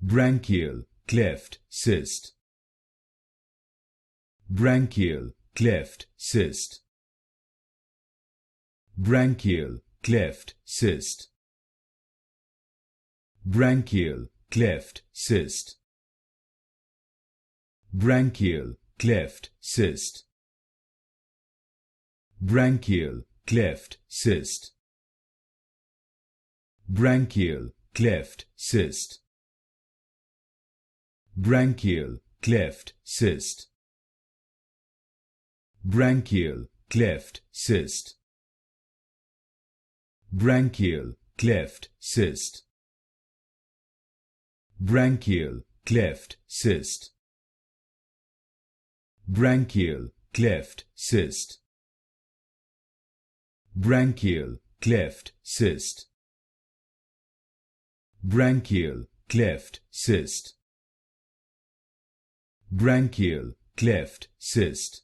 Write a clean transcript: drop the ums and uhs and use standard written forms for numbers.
Branchial cleft cyst. Branchial cleft cyst. Branchial cleft cyst. Branchial cleft cyst. Branchial cleft cyst. Branchial cleft cyst. Branchial cleft cyst. Branchial cleft cyst. Branchial cleft cyst. Branchial cleft cyst. Branchial cleft cyst. Branchial cleft cyst. Branchial cleft cyst. Branchial cleft cyst. Branchial cleft cyst.